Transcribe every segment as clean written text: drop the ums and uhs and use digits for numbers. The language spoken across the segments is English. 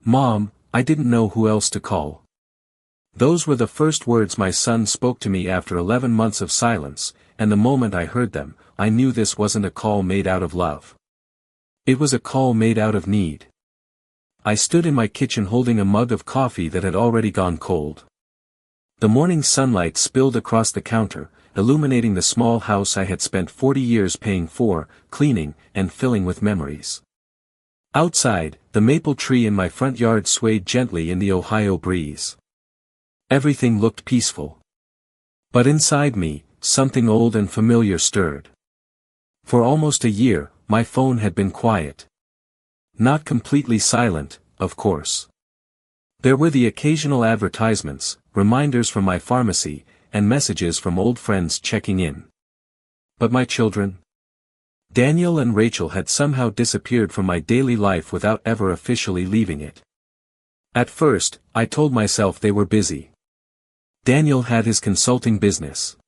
"Mom, I didn't know who else to call." Those were the first words my son spoke to me after 11 months of silence, and the moment I heard them, I knew this wasn't a call made out of love. It was a call made out of need. I stood in my kitchen holding a mug of coffee that had already gone cold. The morning sunlight spilled across the counter, illuminating the small house I had spent 40 years paying for, cleaning, and filling with memories. Outside, the maple tree in my front yard swayed gently in the Ohio breeze. Everything looked peaceful. But inside me, something old and familiar stirred. For almost a year, my phone had been quiet. Not completely silent, of course. There were the occasional advertisements, reminders from my pharmacy, and messages from old friends checking in. But my children? Daniel and Rachel had somehow disappeared from my daily life without ever officially leaving it. At first, I told myself they were busy. Daniel had his consulting business.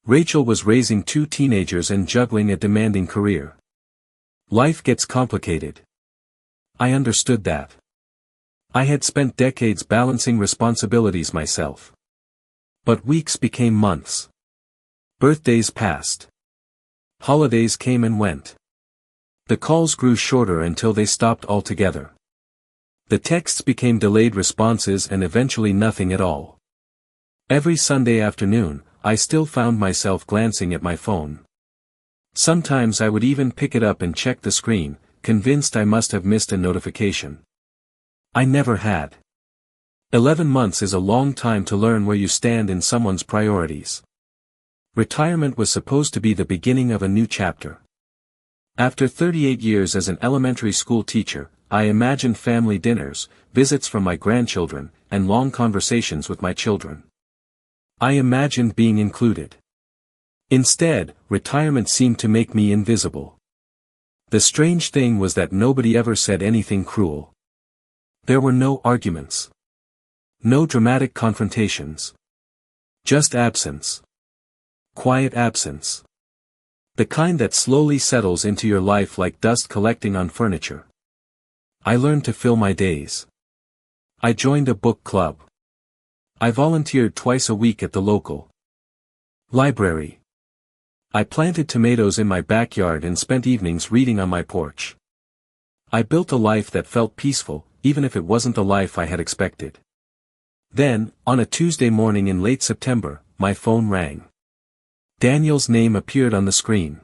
Rachel was raising 2 teenagers and juggling a demanding career. Life gets complicated. I understood that. I had spent decades balancing responsibilities myself. But weeks became months. Birthdays passed. Holidays came and went. The calls grew shorter until they stopped altogether. The texts became delayed responses and eventually nothing at all. Every Sunday afternoon, I still found myself glancing at my phone. Sometimes I would even pick it up and check the screen, convinced I must have missed a notification. I never had. 11 months is a long time to learn where you stand in someone's priorities. Retirement was supposed to be the beginning of a new chapter. After 38 years as an elementary school teacher, I imagined family dinners, visits from my grandchildren, and long conversations with my children. I imagined being included. Instead, retirement seemed to make me invisible. The strange thing was that nobody ever said anything cruel. There were no arguments. No dramatic confrontations. Just absence. Quiet absence. The kind that slowly settles into your life like dust collecting on furniture. I learned to fill my days. I joined a book club. I volunteered twice a week at the local library. I planted tomatoes in my backyard and spent evenings reading on my porch. I built a life that felt peaceful, even if it wasn't the life I had expected. Then, on a Tuesday morning in late September, my phone rang. Daniel's name appeared on the screen.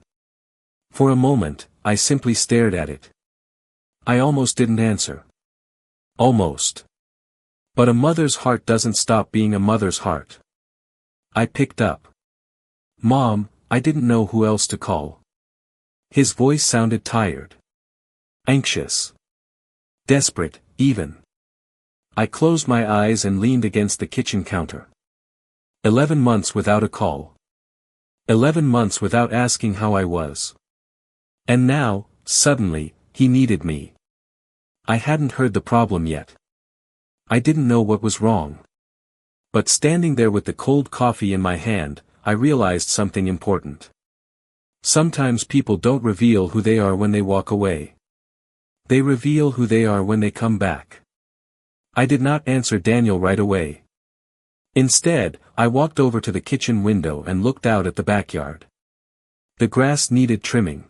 For a moment, I simply stared at it. I almost didn't answer. Almost. But a mother's heart doesn't stop being a mother's heart. I picked up. "Mom, I didn't know who else to call." His voice sounded tired. Anxious. Desperate, even. I closed my eyes and leaned against the kitchen counter. 11 months without a call. 11 months without asking how I was. And now, suddenly, he needed me. I hadn't heard the problem yet. I didn't know what was wrong. But standing there with the cold coffee in my hand, I realized something important. Sometimes people don't reveal who they are when they walk away. They reveal who they are when they come back. I did not answer Daniel right away. Instead, I walked over to the kitchen window and looked out at the backyard. The grass needed trimming.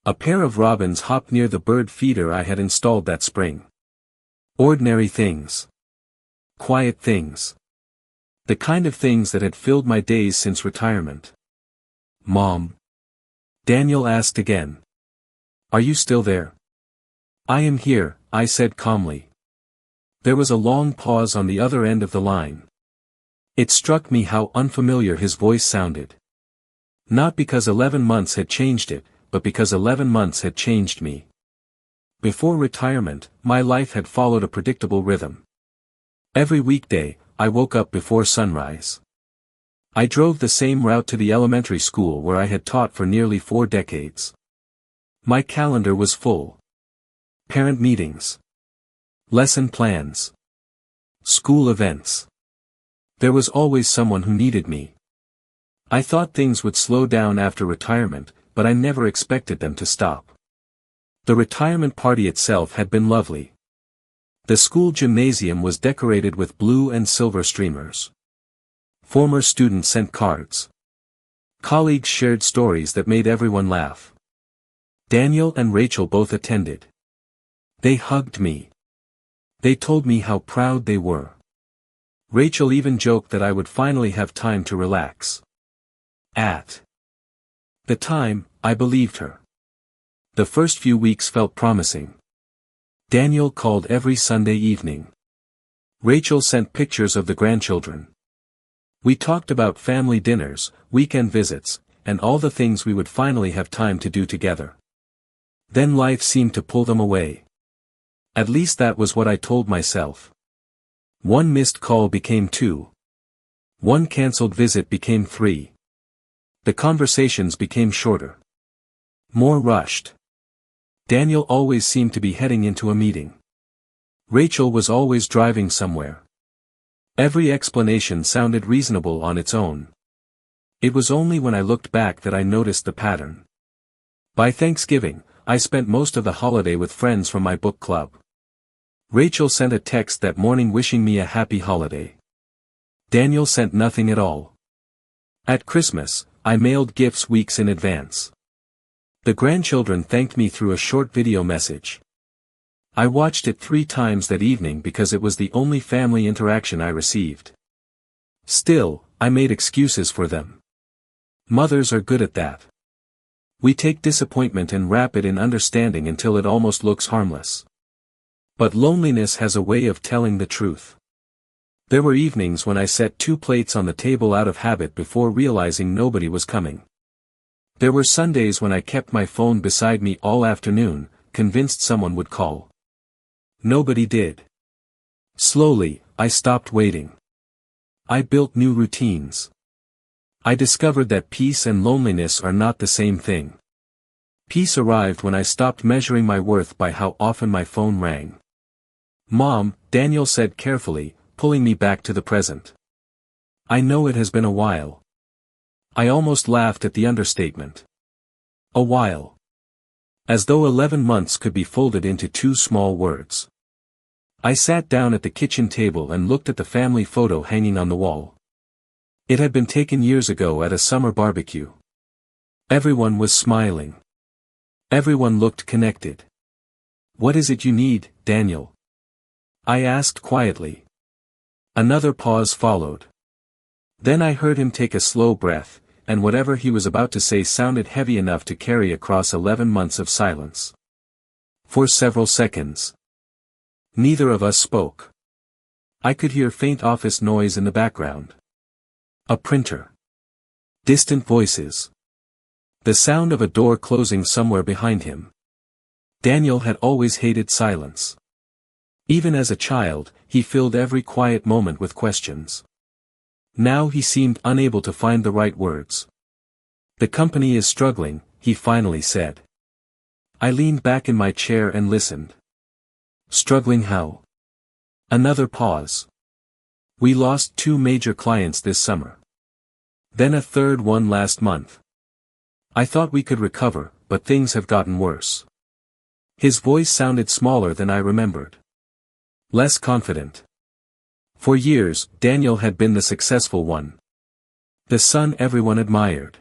A pair of robins hopped near the bird feeder I had installed that spring. Ordinary things. Quiet things. The kind of things that had filled my days since retirement. "Mom?" Daniel asked again. "Are you still there?" "I am here," I said calmly. There was a long pause on the other end of the line. It struck me how unfamiliar his voice sounded. Not because 11 months had changed it, but because 11 months had changed me. Before retirement, my life had followed a predictable rhythm. Every weekday, I woke up before sunrise. I drove the same route to the elementary school where I had taught for nearly 4 decades. My calendar was full. Parent meetings. Lesson plans. School events. There was always someone who needed me. I thought things would slow down after retirement, but I never expected them to stop. The retirement party itself had been lovely. The school gymnasium was decorated with blue and silver streamers. Former students sent cards. Colleagues shared stories that made everyone laugh. Daniel and Rachel both attended. They hugged me. They told me how proud they were. Rachel even joked that I would finally have time to relax. At the time, I believed her. The first few weeks felt promising. Daniel called every Sunday evening. Rachel sent pictures of the grandchildren. We talked about family dinners, weekend visits, and all the things we would finally have time to do together. Then life seemed to pull them away. At least that was what I told myself. One missed call became 2. One cancelled visit became 3. The conversations became shorter. More rushed. Daniel always seemed to be heading into a meeting. Rachel was always driving somewhere. Every explanation sounded reasonable on its own. It was only when I looked back that I noticed the pattern. By Thanksgiving, I spent most of the holiday with friends from my book club. Rachel sent a text that morning wishing me a happy holiday. Daniel sent nothing at all. At Christmas, I mailed gifts weeks in advance. The grandchildren thanked me through a short video message. I watched it 3 times that evening because it was the only family interaction I received. Still, I made excuses for them. Mothers are good at that. We take disappointment and wrap it in understanding until it almost looks harmless. But loneliness has a way of telling the truth. There were evenings when I set 2 plates on the table out of habit before realizing nobody was coming. There were Sundays when I kept my phone beside me all afternoon, convinced someone would call. Nobody did. Slowly, I stopped waiting. I built new routines. I discovered that peace and loneliness are not the same thing. Peace arrived when I stopped measuring my worth by how often my phone rang. "Mom," Daniel said carefully, pulling me back to the present. "I know it has been a while." I almost laughed at the understatement. A while. As though 11 months could be folded into 2 small words. I sat down at the kitchen table and looked at the family photo hanging on the wall. It had been taken years ago at a summer barbecue. Everyone was smiling. Everyone looked connected. "What is it you need, Daniel?" I asked quietly. Another pause followed. Then I heard him take a slow breath, and whatever he was about to say sounded heavy enough to carry across 11 months of silence. For several seconds. Neither of us spoke. I could hear faint office noise in the background. A printer. Distant voices. The sound of a door closing somewhere behind him. Daniel had always hated silence. Even as a child, he filled every quiet moment with questions. Now he seemed unable to find the right words. "The company is struggling," he finally said. I leaned back in my chair and listened. "Struggling how?" Another pause. "We lost 2 major clients this summer. Then a third one last month. I thought we could recover, but things have gotten worse." His voice sounded smaller than I remembered. Less confident. For years, Daniel had been the successful one. The son everyone admired.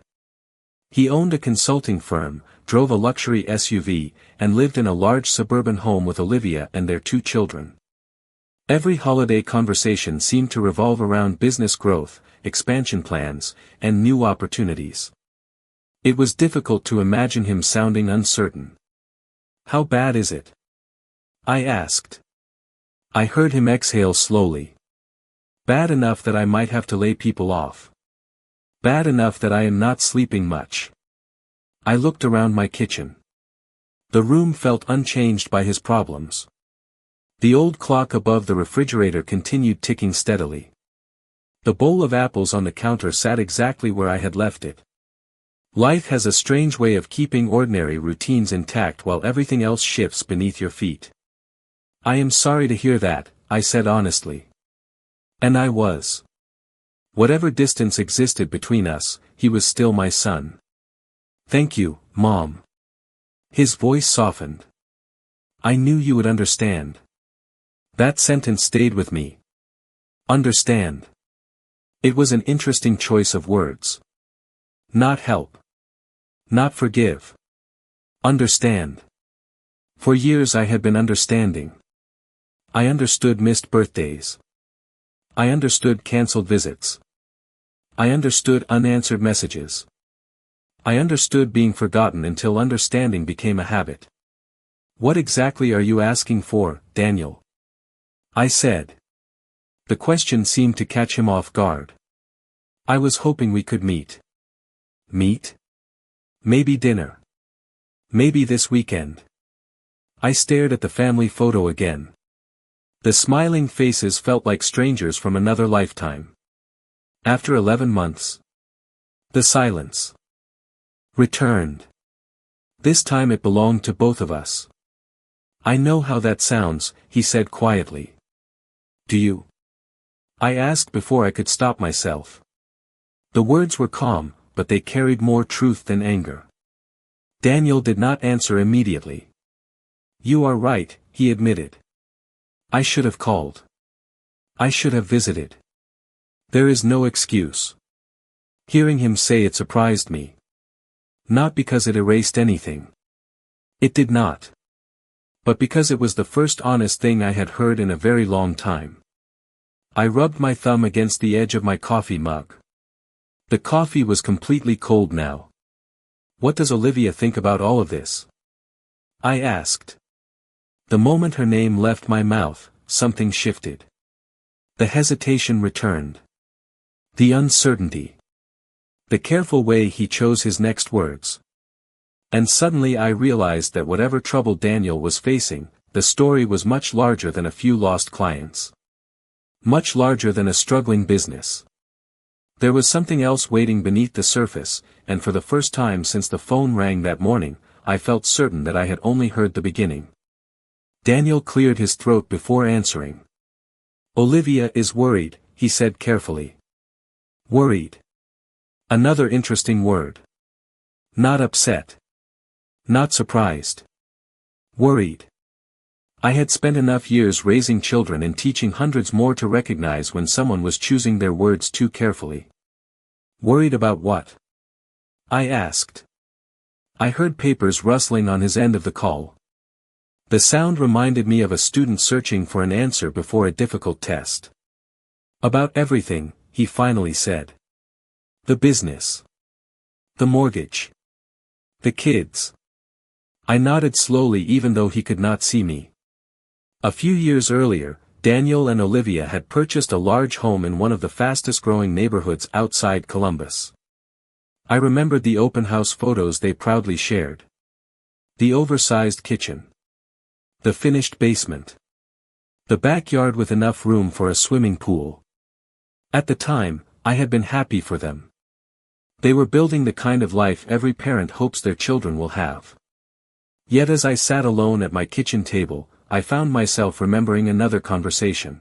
He owned a consulting firm, drove a luxury SUV, and lived in a large suburban home with Olivia and their 2 children. Every holiday conversation seemed to revolve around business growth, expansion plans, and new opportunities. It was difficult to imagine him sounding uncertain. "How bad is it?" I asked. I heard him exhale slowly. "Bad enough that I might have to lay people off. Bad enough that I am not sleeping much." I looked around my kitchen. The room felt unchanged by his problems. The old clock above the refrigerator continued ticking steadily. The bowl of apples on the counter sat exactly where I had left it. Life has a strange way of keeping ordinary routines intact while everything else shifts beneath your feet. "I am sorry to hear that," I said honestly. And I was. Whatever distance existed between us, he was still my son. "Thank you, Mom." His voice softened. "I knew you would understand." That sentence stayed with me. Understand. It was an interesting choice of words. Not help. Not forgive. Understand. For years I had been understanding. I understood missed birthdays. I understood cancelled visits. I understood unanswered messages. I understood being forgotten until understanding became a habit. What exactly are you asking for, Daniel? I said. The question seemed to catch him off guard. I was hoping we could meet. Meet? Maybe dinner. Maybe this weekend. I stared at the family photo again. The smiling faces felt like strangers from another lifetime. After 11 months. The silence returned. This time it belonged to both of us. I know how that sounds, he said quietly. Do you? I asked before I could stop myself. The words were calm, but they carried more truth than anger. Daniel did not answer immediately. You are right, he admitted. I should have called. I should have visited. There is no excuse. Hearing him say it surprised me. Not because it erased anything. It did not. But because it was the first honest thing I had heard in a very long time. I rubbed my thumb against the edge of my coffee mug. The coffee was completely cold now. What does Olivia think about all of this? I asked. The moment her name left my mouth, something shifted. The hesitation returned. The uncertainty. The careful way he chose his next words. And suddenly I realized that whatever trouble Daniel was facing, the story was much larger than a few lost clients. Much larger than a struggling business. There was something else waiting beneath the surface, and for the first time since the phone rang that morning, I felt certain that I had only heard the beginning. Daniel cleared his throat before answering. Olivia is worried, he said carefully. Worried. Another interesting word. Not upset. Not surprised. Worried. I had spent enough years raising children and teaching hundreds more to recognize when someone was choosing their words too carefully. Worried about what? I asked. I heard papers rustling on his end of the call. The sound reminded me of a student searching for an answer before a difficult test. About everything, he finally said. The business. The mortgage. The kids. I nodded slowly even though he could not see me. A few years earlier, Daniel and Olivia had purchased a large home in one of the fastest-growing neighborhoods outside Columbus. I remembered the open house photos they proudly shared. The oversized kitchen. The finished basement. The backyard with enough room for a swimming pool. At the time, I had been happy for them. They were building the kind of life every parent hopes their children will have. Yet as I sat alone at my kitchen table, I found myself remembering another conversation.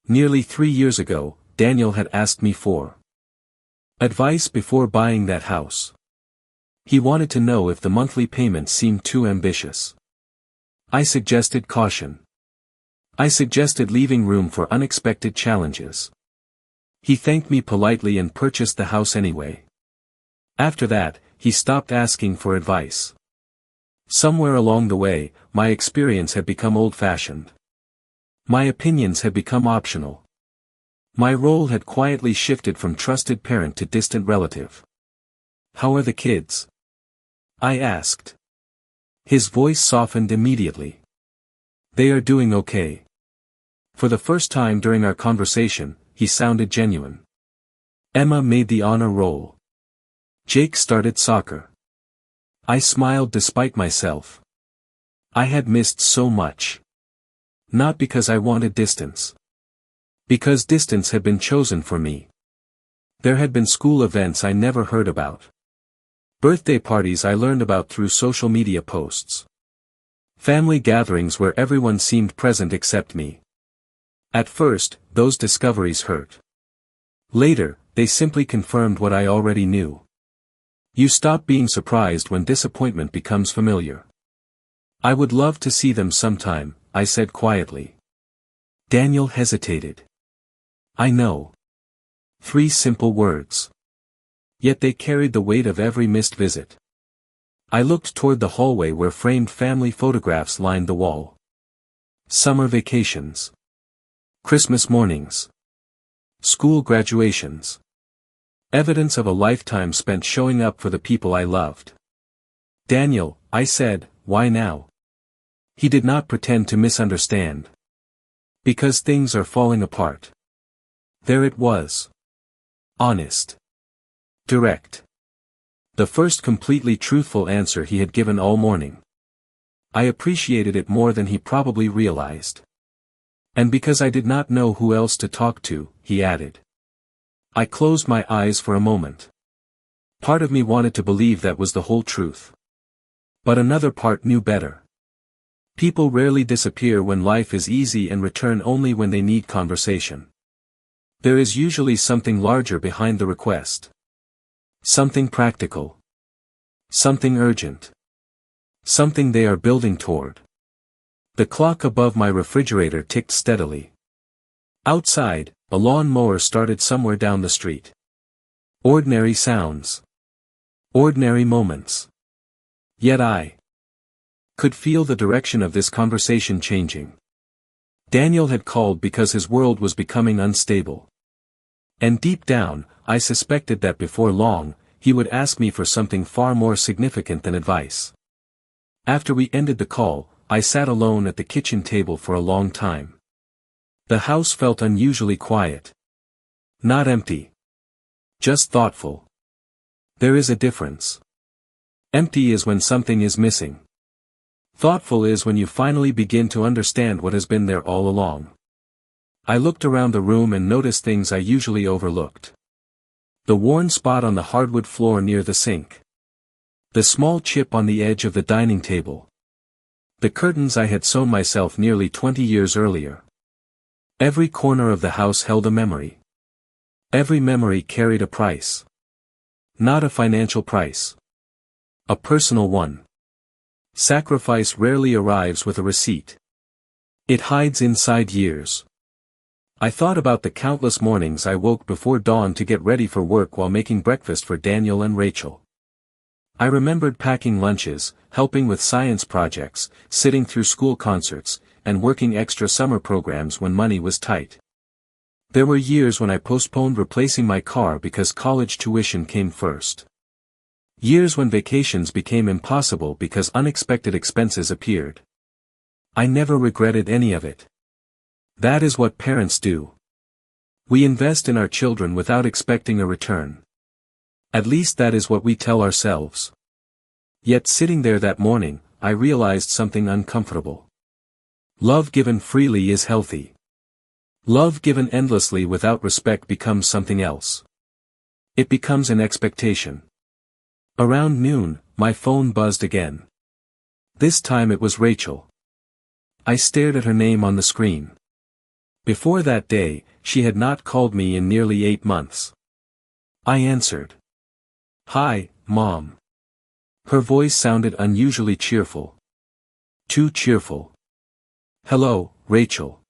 Nearly 3 years ago, Daniel had asked me for advice before buying that house. He wanted to know if the monthly payments seemed too ambitious. I suggested caution. I suggested leaving room for unexpected challenges. He thanked me politely and purchased the house anyway. After that, he stopped asking for advice. Somewhere along the way, my experience had become old-fashioned. My opinions had become optional. My role had quietly shifted from trusted parent to distant relative. How are the kids? I asked. His voice softened immediately. They are doing okay. For the first time during our conversation, he sounded genuine. Emma made the honor roll. Jake started soccer. I smiled despite myself. I had missed so much. Not because I wanted distance. Because distance had been chosen for me. There had been school events I never heard about. Birthday parties I learned about through social media posts. Family gatherings where everyone seemed present except me. At first, those discoveries hurt. Later, they simply confirmed what I already knew. You stop being surprised when disappointment becomes familiar. I would love to see them sometime, I said quietly. Daniel hesitated. I know. 3 simple words. Yet they carried the weight of every missed visit. I looked toward the hallway where framed family photographs lined the wall. Summer vacations. Christmas mornings. School graduations. Evidence of a lifetime spent showing up for the people I loved. Daniel, I said, why now? He did not pretend to misunderstand. Because things are falling apart. There it was. Honest. Direct. The first completely truthful answer he had given all morning. I appreciated it more than he probably realized. And because I did not know who else to talk to, he added. I closed my eyes for a moment. Part of me wanted to believe that was the whole truth. But another part knew better. People rarely disappear when life is easy and return only when they need conversation. There is usually something larger behind the request. Something practical. Something urgent. Something they are building toward. The clock above my refrigerator ticked steadily. Outside, a lawn mower started somewhere down the street. Ordinary sounds. Ordinary moments. Yet I could feel the direction of this conversation changing. Daniel had called because his world was becoming unstable. And deep down, I suspected that before long, he would ask me for something far more significant than advice. After we ended the call, I sat alone at the kitchen table for a long time. The house felt unusually quiet. Not empty. Just thoughtful. There is a difference. Empty is when something is missing. Thoughtful is when you finally begin to understand what has been there all along. I looked around the room and noticed things I usually overlooked. The worn spot on the hardwood floor near the sink. The small chip on the edge of the dining table. The curtains I had sewn myself nearly 20 years earlier. Every corner of the house held a memory. Every memory carried a price. Not a financial price. A personal one. Sacrifice rarely arrives with a receipt. It hides inside years. I thought about the countless mornings I woke before dawn to get ready for work while making breakfast for Daniel and Rachel. I remembered packing lunches, helping with science projects, sitting through school concerts, and working extra summer programs when money was tight. There were years when I postponed replacing my car because college tuition came first. Years when vacations became impossible because unexpected expenses appeared. I never regretted any of it. That is what parents do. We invest in our children without expecting a return. At least that is what we tell ourselves. Yet sitting there that morning, I realized something uncomfortable. Love given freely is healthy. Love given endlessly without respect becomes something else. It becomes an expectation. Around noon, my phone buzzed again. This time it was Rachel. I stared at her name on the screen. Before that day, she had not called me in nearly 8 months. I answered. Hi, Mom. Her voice sounded unusually cheerful. Too cheerful. Hello, Rachel.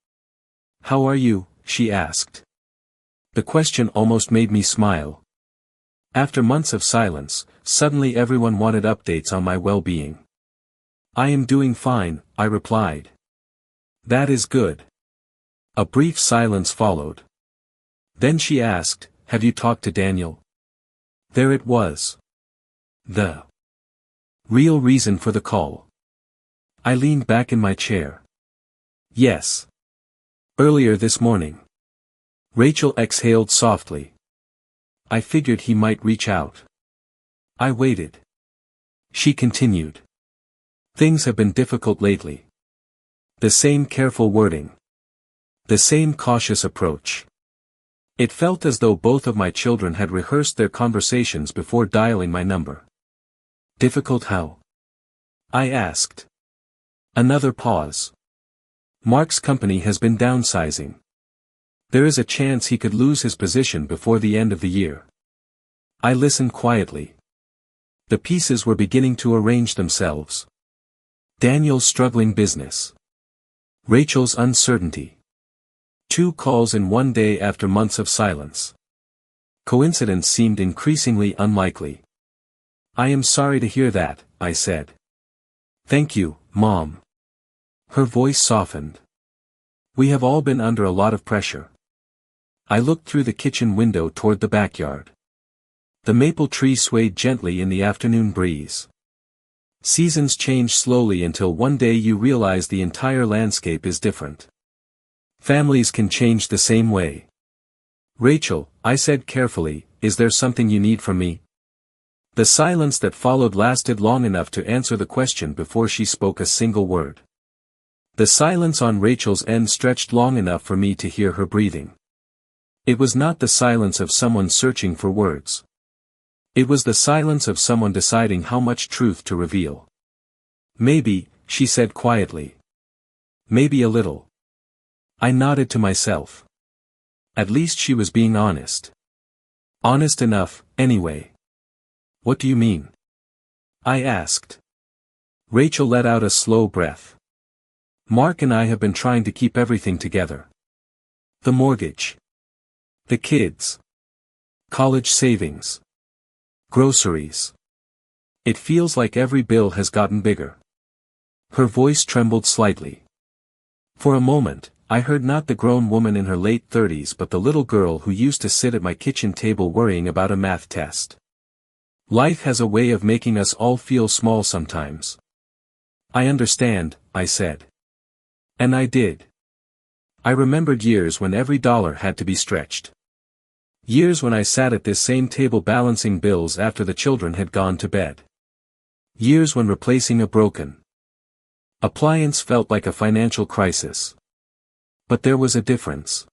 How are you? She asked. The question almost made me smile. After months of silence, suddenly everyone wanted updates on my well-being. I am doing fine, I replied. That is good. A brief silence followed. Then she asked, have you talked to Daniel? There it was. The real reason for the call. I leaned back in my chair. Yes. Earlier this morning. Rachel exhaled softly. I figured he might reach out. I waited. She continued. Things have been difficult lately. The same careful wording. The same cautious approach. It felt as though both of my children had rehearsed their conversations before dialing my number. Difficult how? I asked. Another pause. Mark's company has been downsizing. There is a chance he could lose his position before the end of the year. I listened quietly. The pieces were beginning to arrange themselves. Daniel's struggling business. Rachel's uncertainty. 2 calls in one day after months of silence. Coincidence seemed increasingly unlikely. "I am sorry to hear that," I said. "Thank you, Mom." Her voice softened. "We have all been under a lot of pressure." I looked through the kitchen window toward the backyard. The maple tree swayed gently in the afternoon breeze. Seasons change slowly until one day you realize the entire landscape is different. Families can change the same way. "Rachel," I said carefully, "is there something you need from me?" The silence that followed lasted long enough to answer the question before she spoke a single word. The silence on Rachel's end stretched long enough for me to hear her breathing. It was not the silence of someone searching for words. It was the silence of someone deciding how much truth to reveal. "Maybe," she said quietly. "Maybe a little." I nodded to myself. At least she was being honest. Honest enough, anyway. "What do you mean?" I asked. Rachel let out a slow breath. "Mark and I have been trying to keep everything together. The mortgage. The kids. College savings. Groceries. It feels like every bill has gotten bigger." Her voice trembled slightly. For a moment, I heard not the grown woman in her late 30s but the little girl who used to sit at my kitchen table worrying about a math test. Life has a way of making us all feel small sometimes. "I understand," I said. And I did. I remembered years when every dollar had to be stretched. Years when I sat at this same table balancing bills after the children had gone to bed. Years when replacing a broken appliance felt like a financial crisis. But there was a difference.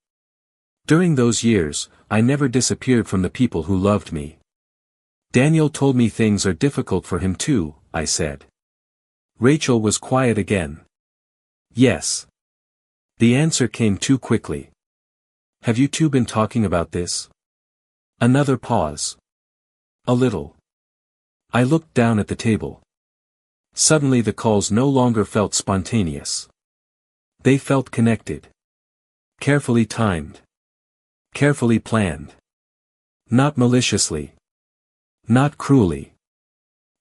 During those years, I never disappeared from the people who loved me. "Daniel told me things are difficult for him too," I said. Rachel was quiet again. "Yes." The answer came too quickly. "Have you two been talking about this?" Another pause. "A little." I looked down at the table. Suddenly the calls no longer felt spontaneous. They felt connected. Carefully timed. Carefully planned. Not maliciously. Not cruelly.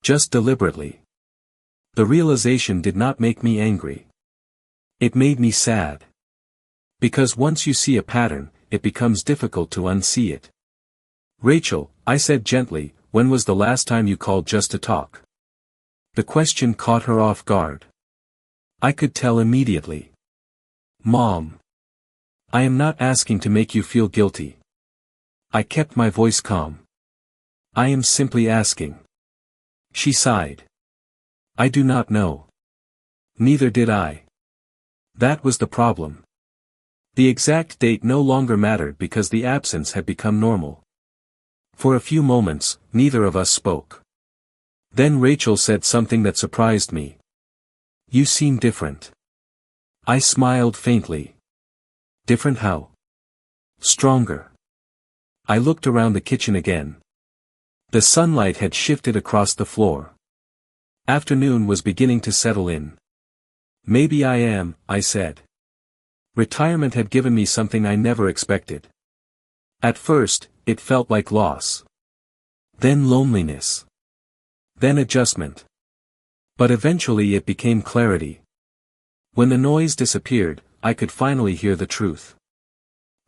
Just deliberately. The realization did not make me angry. It made me sad. Because once you see a pattern, it becomes difficult to unsee it. "Rachel," I said gently, "when was the last time you called just to talk?" The question caught her off guard. I could tell immediately. "Mom. I am not asking to make you feel guilty." I kept my voice calm. "I am simply asking." She sighed. "I do not know." Neither did I. That was the problem. The exact date no longer mattered because the absence had become normal. For a few moments, neither of us spoke. Then Rachel said something that surprised me. "You seem different." I smiled faintly. "Different how?" "Stronger." I looked around the kitchen again. The sunlight had shifted across the floor. Afternoon was beginning to settle in. "Maybe I am," I said. Retirement had given me something I never expected. At first, it felt like loss. Then loneliness. Then adjustment. But eventually it became clarity. When the noise disappeared, I could finally hear the truth.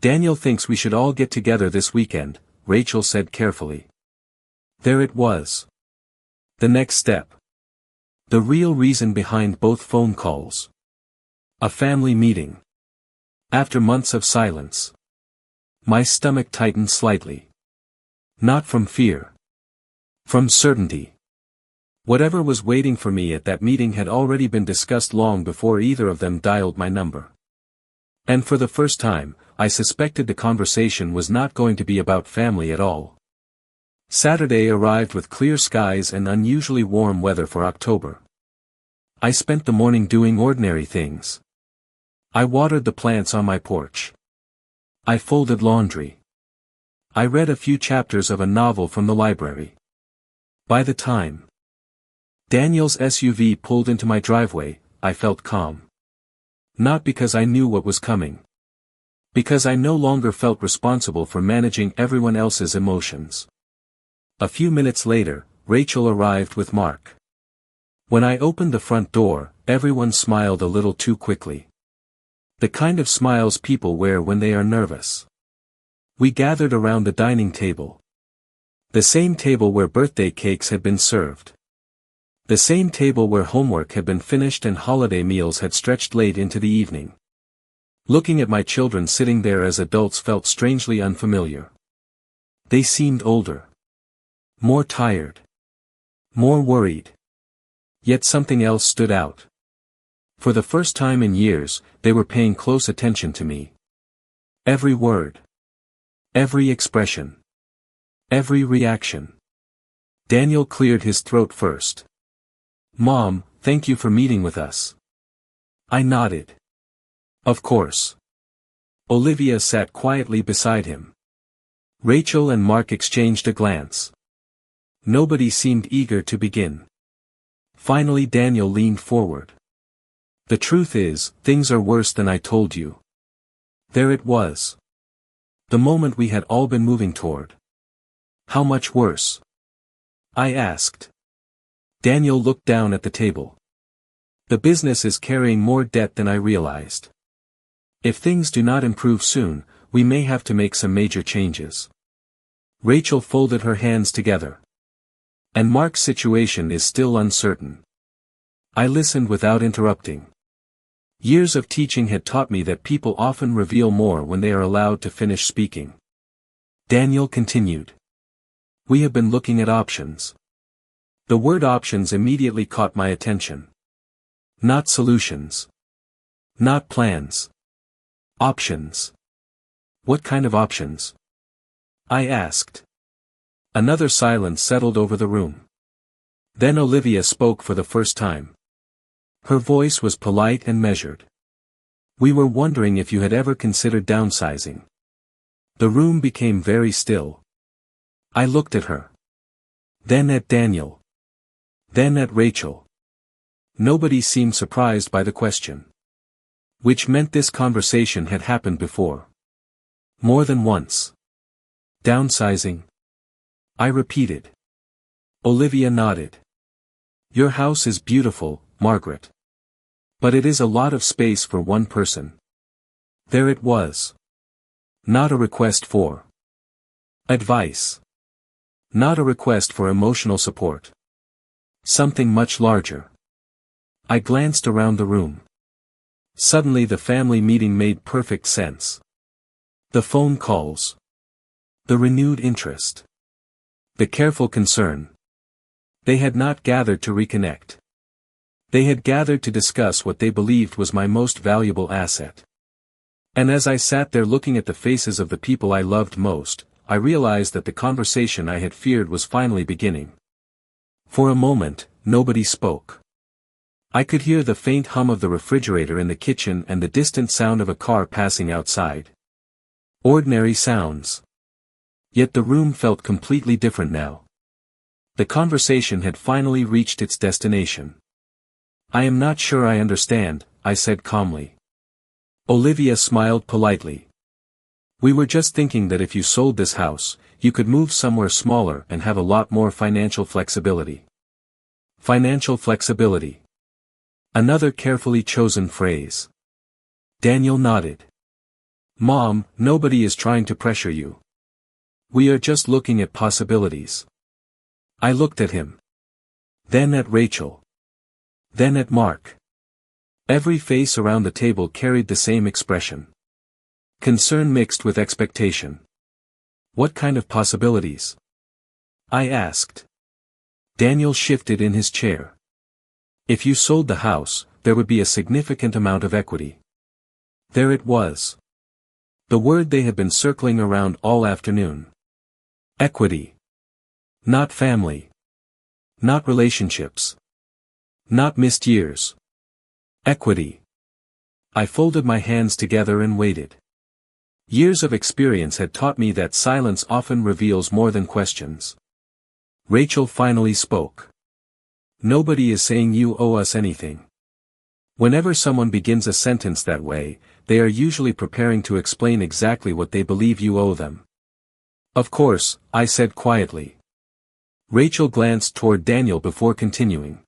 "Daniel thinks we should all get together this weekend," Rachel said carefully. There it was. The next step. The real reason behind both phone calls. A family meeting. After months of silence. My stomach tightened slightly. Not from fear. From certainty. Whatever was waiting for me at that meeting had already been discussed long before either of them dialed my number. And for the first time, I suspected the conversation was not going to be about family at all. Saturday arrived with clear skies and unusually warm weather for October. I spent the morning doing ordinary things. I watered the plants on my porch. I folded laundry. I read a few chapters of a novel from the library. By the time Daniel's SUV pulled into my driveway, I felt calm. Not because I knew what was coming. Because I no longer felt responsible for managing everyone else's emotions. A few minutes later, Rachel arrived with Mark. When I opened the front door, everyone smiled a little too quickly. The kind of smiles people wear when they are nervous. We gathered around the dining table. The same table where birthday cakes had been served. The same table where homework had been finished and holiday meals had stretched late into the evening. Looking at my children sitting there as adults felt strangely unfamiliar. They seemed older. More tired. More worried. Yet something else stood out. For the first time in years, they were paying close attention to me. Every word. Every expression. Every reaction. Daniel cleared his throat first. "Mom, thank you for meeting with us." I nodded. "Of course." Olivia sat quietly beside him. Rachel and Mark exchanged a glance. Nobody seemed eager to begin. Finally Daniel leaned forward. "The truth is, things are worse than I told you." There it was. The moment we had all been moving toward. "How much worse?" I asked. Daniel looked down at the table. "The business is carrying more debt than I realized. If things do not improve soon, we may have to make some major changes." Rachel folded her hands together. "And Mark's situation is still uncertain." I listened without interrupting. Years of teaching had taught me that people often reveal more when they are allowed to finish speaking. Daniel continued. "We have been looking at options." The word options immediately caught my attention. Not solutions. Not plans. Options. "What kind of options?" I asked. Another silence settled over the room. Then Olivia spoke for the first time. Her voice was polite and measured. "We were wondering if you had ever considered downsizing." The room became very still. I looked at her. Then at Daniel. Then at Rachel. Nobody seemed surprised by the question. Which meant this conversation had happened before. More than once. "Downsizing?" I repeated. Olivia nodded. "Your house is beautiful, Margaret. But it is a lot of space for one person." There it was. Not a request for advice. Not a request for emotional support. Something much larger. I glanced around the room. Suddenly the family meeting made perfect sense. The phone calls. The renewed interest. The careful concern. They had not gathered to reconnect. They had gathered to discuss what they believed was my most valuable asset. And as I sat there looking at the faces of the people I loved most, I realized that the conversation I had feared was finally beginning. For a moment, nobody spoke. I could hear the faint hum of the refrigerator in the kitchen and the distant sound of a car passing outside. Ordinary sounds. Yet the room felt completely different now. The conversation had finally reached its destination. "I am not sure I understand," I said calmly. Olivia smiled politely. "We were just thinking that if you sold this house, you could move somewhere smaller and have a lot more financial flexibility." Financial flexibility. Another carefully chosen phrase. Daniel nodded. "Mom, nobody is trying to pressure you. We are just looking at possibilities." I looked at him. Then at Rachel. Then at Mark. Every face around the table carried the same expression. Concern mixed with expectation. "What kind of possibilities?" I asked. Daniel shifted in his chair. "If you sold the house, there would be a significant amount of equity." There it was. The word they had been circling around all afternoon. Equity. Not family. Not relationships. Not missed years. Equity. I folded my hands together and waited. Years of experience had taught me that silence often reveals more than questions. Rachel finally spoke. "Nobody is saying you owe us anything." Whenever someone begins a sentence that way, they are usually preparing to explain exactly what they believe you owe them. Of course, I said quietly. Rachel glanced toward Daniel before continuing.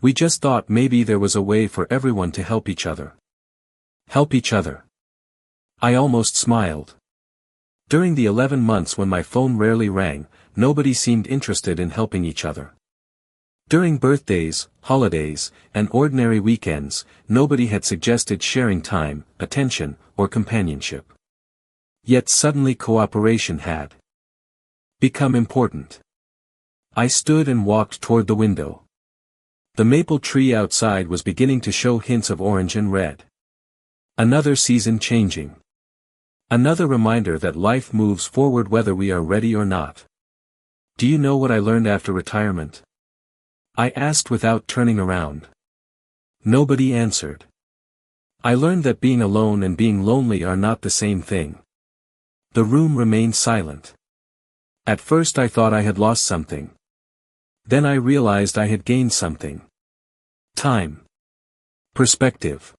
We just thought maybe there was a way for everyone to help each other. Help each other. I almost smiled. During the 11 months when my phone rarely rang, nobody seemed interested in helping each other. During birthdays, holidays, and ordinary weekends, nobody had suggested sharing time, attention, or companionship. Yet suddenly cooperation had become important. I stood and walked toward the window. The maple tree outside was beginning to show hints of orange and red. Another season changing. Another reminder that life moves forward whether we are ready or not. Do you know what I learned after retirement? I asked without turning around. Nobody answered. I learned that being alone and being lonely are not the same thing. The room remained silent. At first I thought I had lost something. Then I realized I had gained something. Time. Perspective.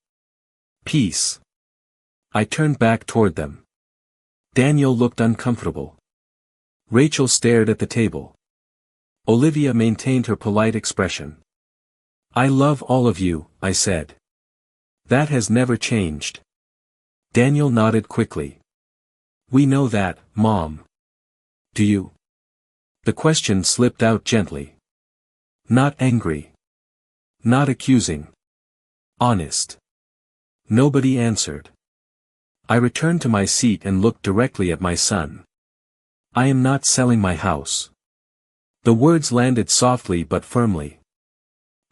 Peace. I turned back toward them. Daniel looked uncomfortable. Rachel stared at the table. Olivia maintained her polite expression. I love all of you, I said. That has never changed. Daniel nodded quickly. We know that, Mom. Do you? The question slipped out gently. Not angry. Not accusing. Honest. Nobody answered. I returned to my seat and looked directly at my son. I am not selling my house. The words landed softly but firmly.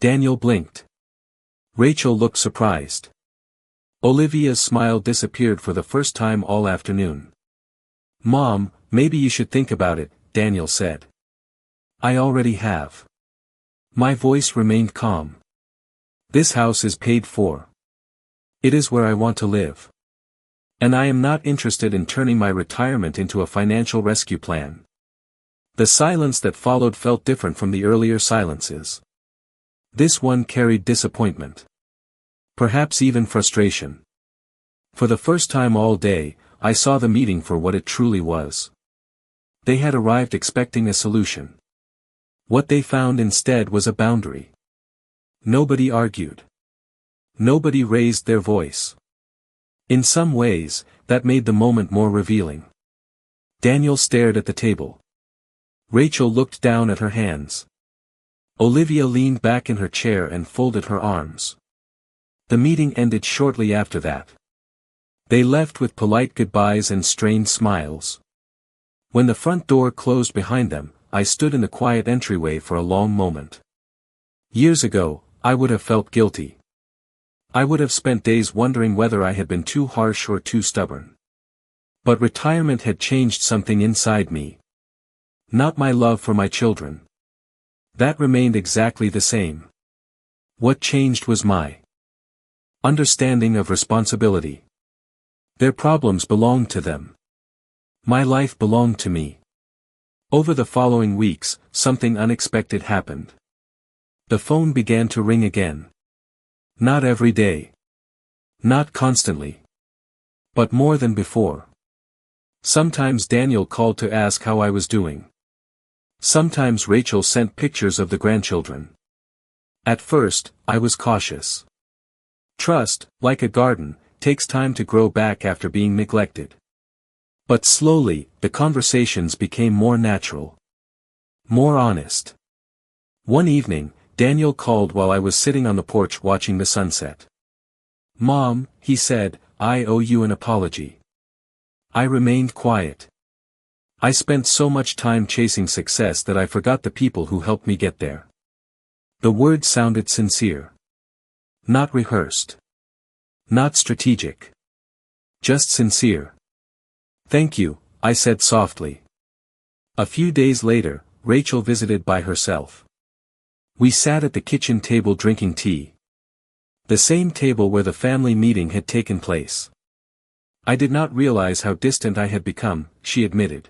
Daniel blinked. Rachel looked surprised. Olivia's smile disappeared for the first time all afternoon. Mom, maybe you should think about it, Daniel said. I already have. My voice remained calm. This house is paid for. It is where I want to live. And I am not interested in turning my retirement into a financial rescue plan. The silence that followed felt different from the earlier silences. This one carried disappointment. Perhaps even frustration. For the first time all day, I saw the meeting for what it truly was. They had arrived expecting a solution. What they found instead was a boundary. Nobody argued. Nobody raised their voice. In some ways, that made the moment more revealing. Daniel stared at the table. Rachel looked down at her hands. Olivia leaned back in her chair and folded her arms. The meeting ended shortly after that. They left with polite goodbyes and strained smiles. When the front door closed behind them, I stood in the quiet entryway for a long moment. Years ago, I would have felt guilty. I would have spent days wondering whether I had been too harsh or too stubborn. But retirement had changed something inside me. Not my love for my children. That remained exactly the same. What changed was my understanding of responsibility. Their problems belonged to them. My life belonged to me. Over the following weeks, something unexpected happened. The phone began to ring again. Not every day. Not constantly. But more than before. Sometimes Daniel called to ask how I was doing. Sometimes Rachel sent pictures of the grandchildren. At first, I was cautious. Trust, like a garden, takes time to grow back after being neglected. But slowly, the conversations became more natural. More honest. One evening, Daniel called while I was sitting on the porch watching the sunset. Mom, he said, I owe you an apology. I remained quiet. I spent so much time chasing success that I forgot the people who helped me get there. The words sounded sincere. Not rehearsed. Not strategic. Just sincere. Thank you, I said softly. A few days later, Rachel visited by herself. We sat at the kitchen table drinking tea. The same table where the family meeting had taken place. I did not realize how distant I had become, she admitted.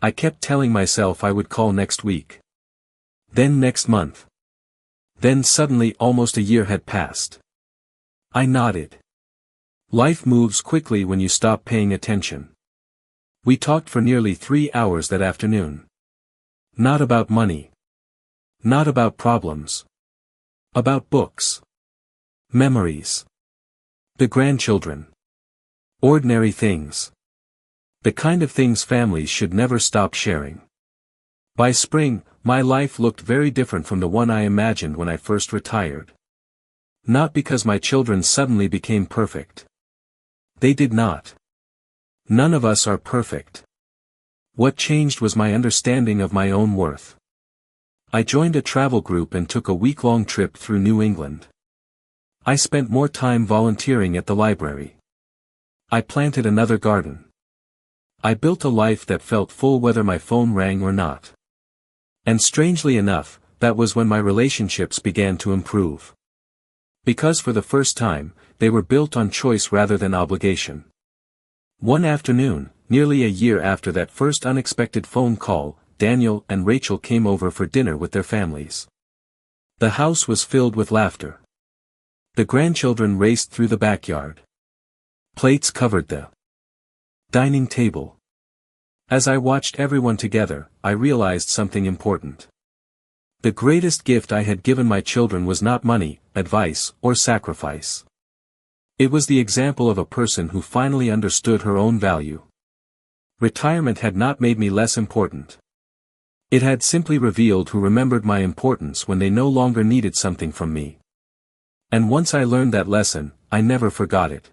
I kept telling myself I would call next week. Then next month. Then suddenly almost a year had passed. I nodded. Life moves quickly when you stop paying attention. We talked for nearly 3 hours that afternoon. Not about money. Not about problems. About books. Memories. The grandchildren. Ordinary things. The kind of things families should never stop sharing. By spring, my life looked very different from the one I imagined when I first retired. Not because my children suddenly became perfect. They did not. None of us are perfect. What changed was my understanding of my own worth. I joined a travel group and took a week-long trip through New England. I spent more time volunteering at the library. I planted another garden. I built a life that felt full whether my phone rang or not. And strangely enough, that was when my relationships began to improve. Because for the first time, they were built on choice rather than obligation. One afternoon, nearly a year after that first unexpected phone call, Daniel and Rachel came over for dinner with their families. The house was filled with laughter. The grandchildren raced through the backyard. Plates covered the dining table. As I watched everyone together, I realized something important. The greatest gift I had given my children was not money, advice, or sacrifice. It was the example of a person who finally understood her own value. Retirement had not made me less important. It had simply revealed who remembered my importance when they no longer needed something from me. And once I learned that lesson, I never forgot it.